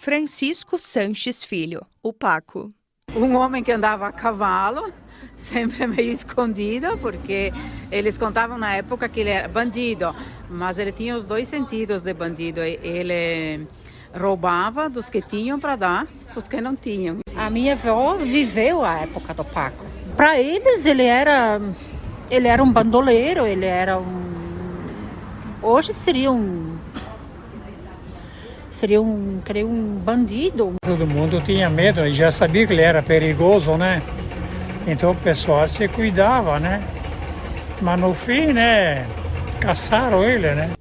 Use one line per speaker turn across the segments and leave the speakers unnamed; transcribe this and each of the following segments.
Francisco Sanches Filho,
o Paco.
Um homem que andava a cavalo, sempre meio escondido, porque eles contavam na época que ele era bandido, mas ele tinha os dois sentidos de bandido. Ele roubava dos que tinham para dar para os que não tinham.
A minha avó viveu a época do Paco. Para eles ele era um bandoleiro, ele era hoje seria creio, um bandido.
Todo mundo tinha medo e já sabia que ele era perigoso, né? Então o pessoal se cuidava, né? Mas no fim, né, caçaram ele, né?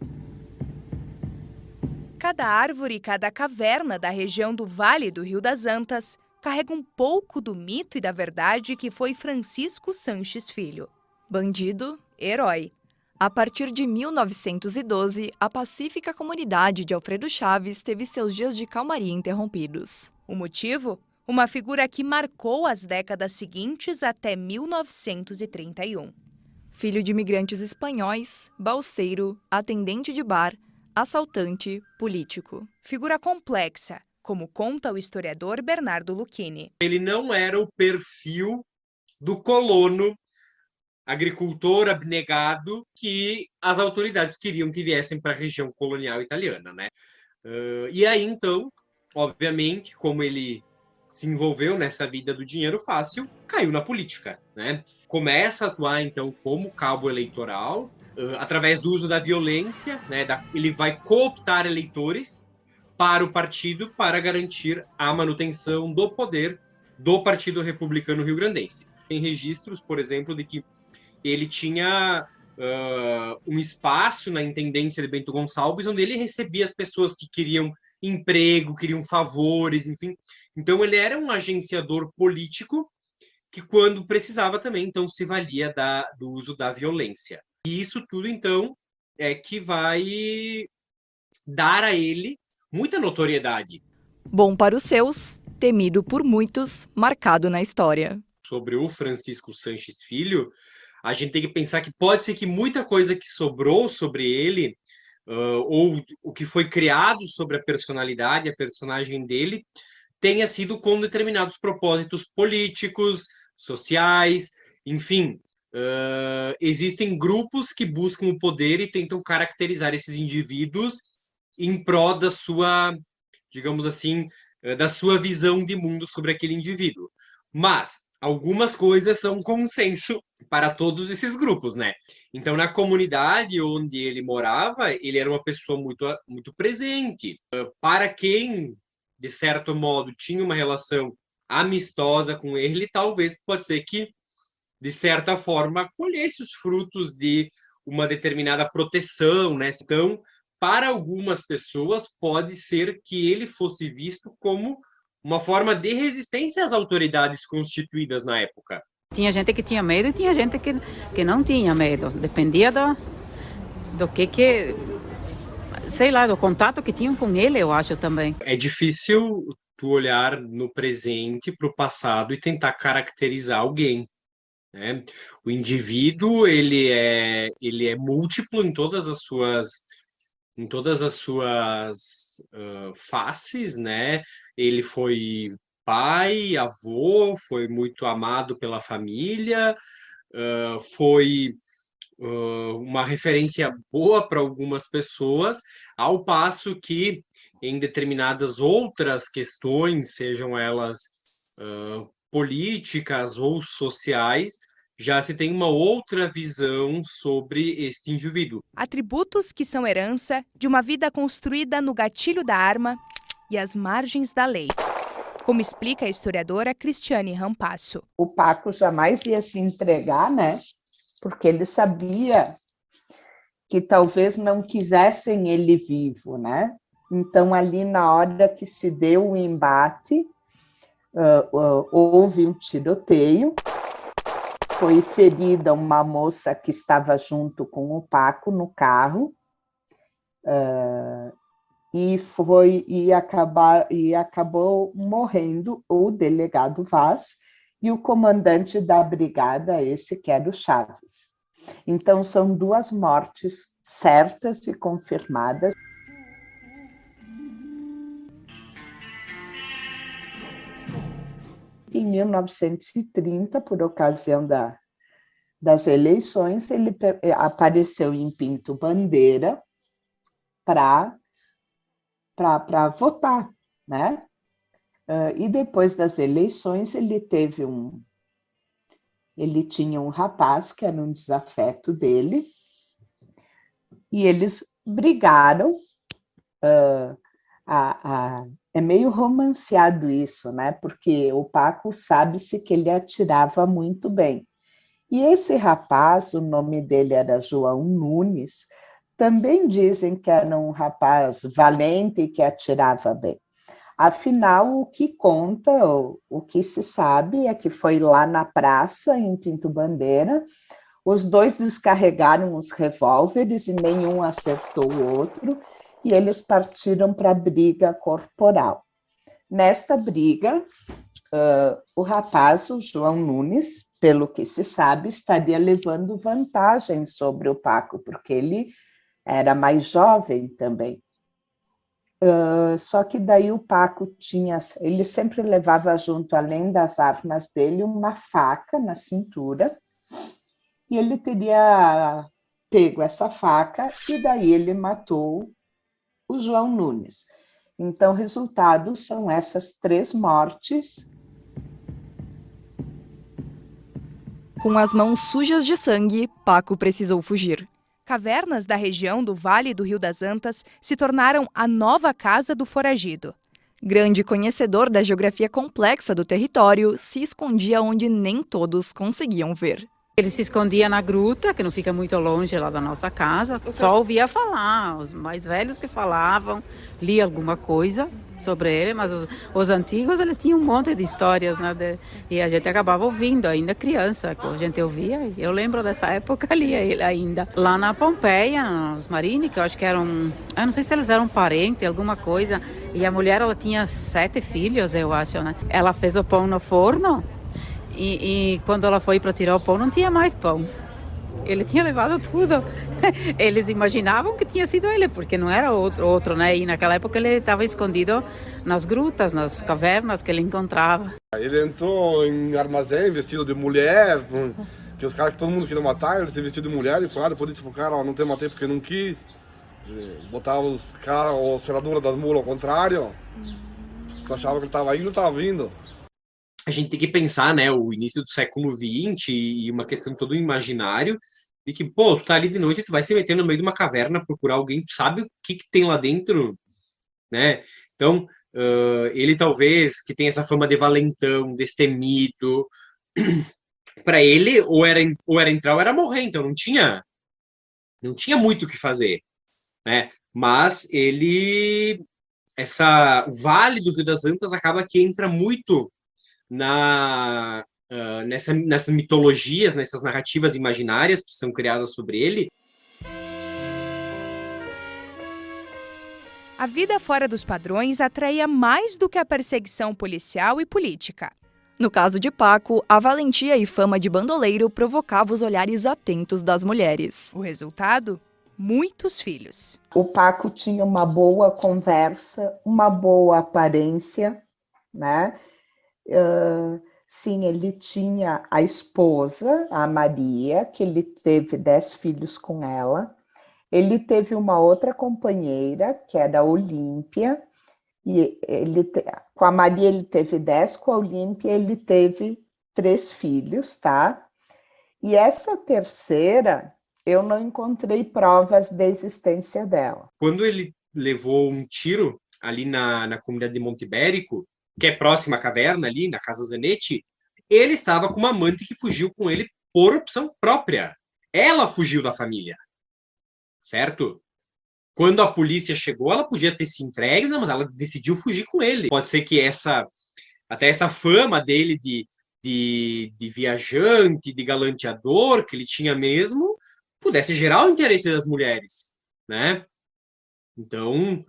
Cada árvore e cada caverna da região do Vale do Rio das Antas carrega um pouco do mito e da verdade que foi Francisco Sanches Filho.
Bandido,
herói.
A partir de 1912, a pacífica comunidade de Alfredo Chaves teve seus dias de calmaria interrompidos.
O motivo? Uma figura que marcou as décadas seguintes até 1931.
Filho de imigrantes espanhóis, balseiro, atendente de bar, assaltante, político.
Figura complexa, como conta o historiador Bernardo Lucchini.
Ele não era o perfil do colono agricultor abnegado que as autoridades queriam que viessem para a região colonial italiana, né? E aí, então, obviamente, como ele se envolveu nessa vida do dinheiro fácil, caiu na política, né? Começa a atuar, então, como cabo eleitoral, através do uso da violência, né? Ele vai cooptar eleitores para o partido para garantir a manutenção do poder do Partido Republicano Rio-Grandense. Tem registros, por exemplo, de que ele tinha um espaço na intendência de Bento Gonçalves, onde ele recebia as pessoas que queriam emprego, queriam favores, enfim. Então, ele era um agenciador político que, quando precisava também, então, se valia do uso da violência. E isso tudo, então, é que vai dar a ele muita notoriedade.
Bom para os seus, temido por muitos, marcado na história.
Sobre o Francisco Sanches Filho, a gente tem que pensar que pode ser que muita coisa que sobrou sobre ele, ou o que foi criado sobre a personalidade, a personagem dele, tenha sido com determinados propósitos políticos, sociais, enfim. Existem grupos que buscam o poder e tentam caracterizar esses indivíduos em prol da sua, digamos assim, da sua visão de mundo sobre aquele indivíduo. Mas algumas coisas são consenso para todos esses grupos, né? Então, na comunidade onde ele morava, ele era uma pessoa muito presente. Para quem, de certo modo, tinha uma relação amistosa com ele, talvez pode ser que, de certa forma, colhesse os frutos de uma determinada proteção, né? Então, para algumas pessoas, pode ser que ele fosse visto como uma forma de resistência às autoridades constituídas na época.
Tinha gente que tinha medo e tinha gente que não tinha medo. Dependia do que sei lá, do contato que tinham com ele, eu acho também.
É difícil tu olhar no presente para o passado e tentar caracterizar alguém, né? O indivíduo, ele é múltiplo em todas as suas faces, né? Ele foi pai, avô, foi muito amado pela família, foi uma referência boa para algumas pessoas, ao passo que em determinadas outras questões, sejam elas políticas ou sociais, já se tem uma outra visão sobre este indivíduo.
Atributos que são herança de uma vida construída no gatilho da arma e às margens da lei, como explica a historiadora Cristiane Rampasso.
O Paco jamais ia se entregar, né? Porque ele sabia que talvez não quisessem ele vivo, né? Então, ali na hora que se deu o embate, houve um tiroteio. Foi ferida uma moça que estava junto com o Paco no carro, e acabou morrendo o delegado Vaz e o comandante da brigada, esse que era o Chaves. Então, são duas mortes certas e confirmadas. em 1930, por ocasião das eleições, ele apareceu em Pinto Bandeira para votar, né? E depois das eleições, ele tinha um rapaz que era um desafeto dele, e eles brigaram. É meio romanceado isso, né? Porque o Paco sabe-se que ele atirava muito bem. E esse rapaz, o nome dele era João Nunes, também dizem que era um rapaz valente e que atirava bem. Afinal, o que conta, o que se sabe é que foi lá na praça, em Pinto Bandeira, os dois descarregaram os revólveres e nenhum acertou o outro, e eles partiram para a briga corporal. Nesta briga, o rapaz, o João Nunes, pelo que se sabe, estaria levando vantagem sobre o Paco, porque ele era mais jovem também. Só que daí o Paco ele sempre levava junto, além das armas dele, uma faca na cintura, e ele teria pego essa faca e daí ele matou o João Nunes. Então, resultados são essas 3 mortes.
Com as mãos sujas de sangue, Paco precisou fugir.
Cavernas da região do Vale do Rio das Antas se tornaram a nova casa do foragido.
Grande conhecedor da geografia complexa do território, se escondia onde nem todos conseguiam ver.
Ele se escondia na gruta, que não fica muito longe lá da nossa casa. Só ouvia falar, os mais velhos que falavam, lia alguma coisa sobre ele, mas os antigos, eles tinham um monte de histórias, né? E a gente acabava ouvindo, ainda criança, a gente ouvia. Eu lembro dessa época, lia ele ainda. Lá na Pompeia, os Marini, que eu acho que eram, eu não sei se eles eram parentes, alguma coisa, e a mulher, ela tinha 7 filhos, eu acho, né? Ela fez o pão no forno, e quando ela foi para tirar o pão, não tinha mais pão. Ele tinha levado tudo. Eles imaginavam que tinha sido ele, porque não era outro, né? E naquela época ele estava escondido nas grutas, nas cavernas que ele encontrava.
Ele entrou em armazém vestido de mulher, que os caras que todo mundo queria matar, ele se vestiu de mulher e falaram por isso pro cara, ó, não tem matei porque não quis. Botava os caras, a serradura das mulas ao contrário. Tu achava que ele estava indo, estava vindo.
A gente tem que pensar, né, o início do século XX e uma questão todo imaginário de que, pô, tu tá ali de noite, tu vai se meter no meio de uma caverna, procurar alguém, tu sabe o que tem lá dentro, né? Então, ele talvez, que tem essa fama de valentão, destemido, para ele, ou era entrar ou era morrer, então não tinha muito o que fazer, né? Mas o Vale do Rio das Antas acaba que entra muito nessas mitologias, nessas narrativas imaginárias que são criadas sobre ele.
A vida fora dos padrões atraía mais do que a perseguição policial e política.
No caso de Paco, a valentia e fama de bandoleiro provocava os olhares atentos das mulheres.
O resultado? Muitos filhos.
O Paco tinha uma boa conversa, uma boa aparência, né? Sim, ele tinha a esposa, a Maria, que ele teve 10 filhos com ela. Ele teve uma outra companheira, que era a Olímpia, e com a Maria ele teve 10, com a Olímpia ele teve 3 filhos, tá? E essa terceira, eu não encontrei provas da existência dela.
Quando ele levou um tiro ali na comunidade de Monte Ibérico, que é próxima à caverna ali, na Casa Zanetti, ele estava com uma amante que fugiu com ele por opção própria. Ela fugiu da família, certo? Quando a polícia chegou, ela podia ter se entregue, não, mas ela decidiu fugir com ele. Pode ser que até essa fama dele de viajante, de galanteador, que ele tinha mesmo, pudesse gerar o interesse das mulheres, né? Então,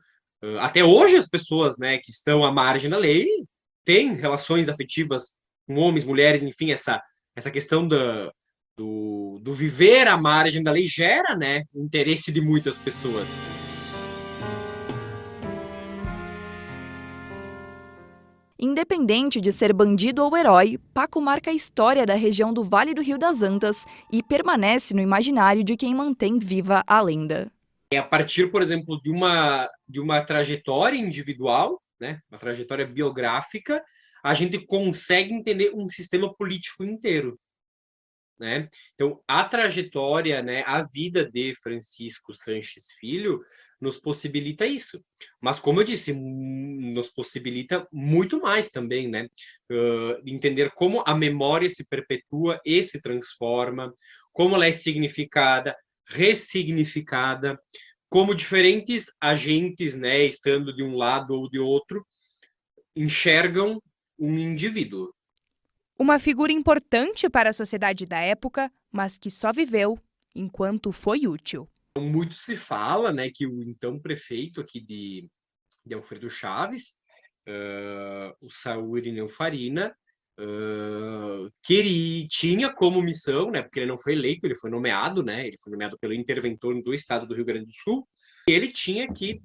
até hoje as pessoas, né, que estão à margem da lei têm relações afetivas com homens, mulheres, enfim, essa questão do viver à margem da lei gera, né, o interesse de muitas pessoas.
Independente de ser bandido ou herói, Paco marca a história da região do Vale do Rio das Antas e permanece no imaginário de quem mantém viva a lenda.
É a partir, por exemplo, de uma trajetória individual, né, uma trajetória biográfica, a gente consegue entender um sistema político inteiro, né? Então, a trajetória, né, a vida de Francisco Sanches Filho nos possibilita isso. Mas, como eu disse, nos possibilita muito mais também, né? Entender como a memória se perpetua e se transforma, como ela é significada, ressignificada, como diferentes agentes, né, estando de um lado ou de outro, enxergam um indivíduo.
Uma figura importante para a sociedade da época, mas que só viveu enquanto foi útil.
Muito se fala, né, que o então prefeito aqui de Alfredo Chaves, o Saul Irineu Farina, que ele tinha como missão, né, porque ele não foi eleito, ele foi nomeado, né, ele foi nomeado pelo interventor do estado do Rio Grande do Sul, e ele tinha que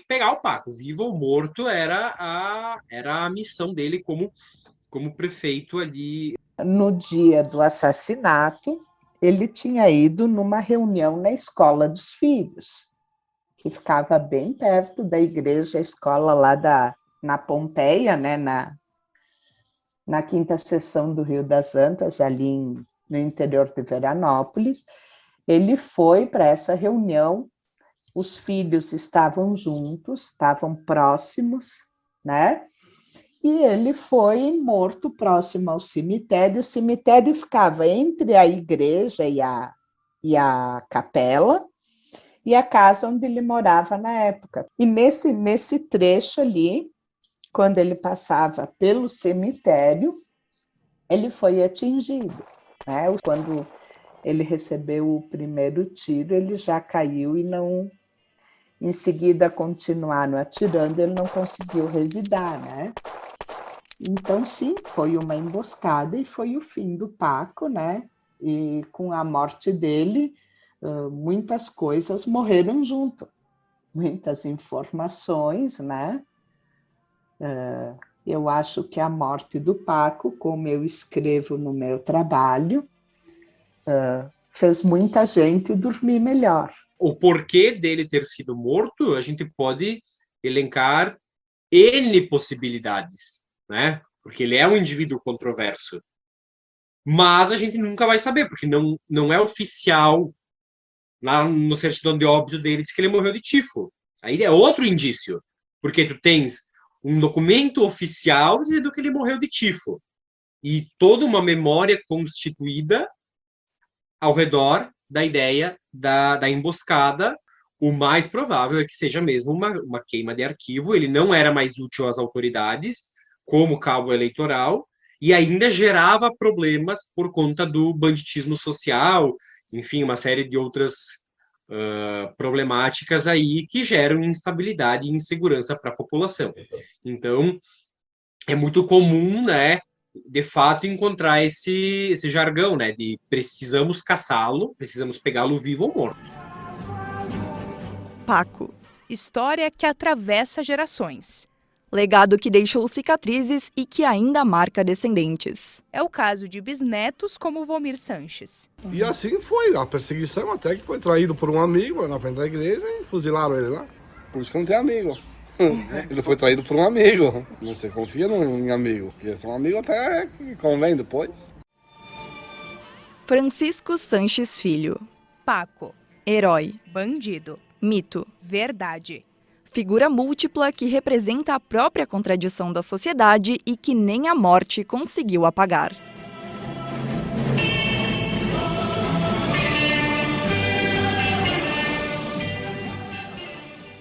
pegar o Paco, vivo ou morto, era a missão dele como prefeito ali.
No dia do assassinato, ele tinha ido numa reunião na escola dos filhos, que ficava bem perto da igreja, a escola lá na Pompeia, né, na quinta seção do Rio das Antas, ali no interior de Veranópolis. Ele foi para essa reunião, os filhos estavam juntos, estavam próximos, né? E ele foi morto próximo ao cemitério. O cemitério ficava entre a igreja e a capela, e a casa onde ele morava na época. E nesse trecho ali, quando ele passava pelo cemitério, ele foi atingido, né? Quando ele recebeu o primeiro tiro, ele já caiu e não... Em seguida, continuaram atirando, ele não conseguiu revidar, né? Então, sim, foi uma emboscada e foi o fim do Paco, né? E com a morte dele, muitas coisas morreram junto. Muitas informações, né? Eu acho que a morte do Paco, como eu escrevo no meu trabalho, fez muita gente dormir melhor.
O porquê dele ter sido morto, a gente pode elencar N possibilidades, né? Porque ele é um indivíduo controverso. Mas a gente nunca vai saber, porque não é oficial, lá no certidão de óbito dele, diz que ele morreu de tifo. Aí é outro indício, porque tu tens um documento oficial dizendo que ele morreu de tifo. E toda uma memória constituída ao redor da ideia da emboscada. O mais provável é que seja mesmo uma queima de arquivo. Ele não era mais útil às autoridades como cabo eleitoral e ainda gerava problemas por conta do banditismo social, enfim, uma série de outras problemáticas aí que geram instabilidade e insegurança para a população. Então, é muito comum, né, de fato, encontrar esse jargão, né, de precisamos caçá-lo, precisamos pegá-lo vivo ou morto.
Paco.
História que atravessa gerações.
Legado que deixou cicatrizes e que ainda marca descendentes.
É o caso de bisnetos como Volmir Sanches.
E assim foi a perseguição, até que foi traído por um amigo na frente da igreja e fuzilaram ele lá. Por isso que não tem amigo. Ele foi traído por um amigo. Não se confia em amigo, porque são amigos até que convém depois.
Francisco Sanches Filho.
Paco.
Herói.
Bandido.
Mito.
Verdade.
Figura múltipla que representa a própria contradição da sociedade e que nem a morte conseguiu apagar.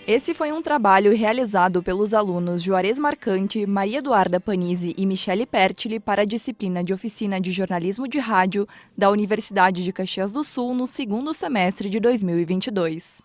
Esse foi um trabalho realizado pelos alunos Juarez Marcante, Maria Eduarda Panizzi e Michele Pertile para a disciplina de Oficina de Jornalismo de Rádio da Universidade de Caxias do Sul no segundo semestre de 2022.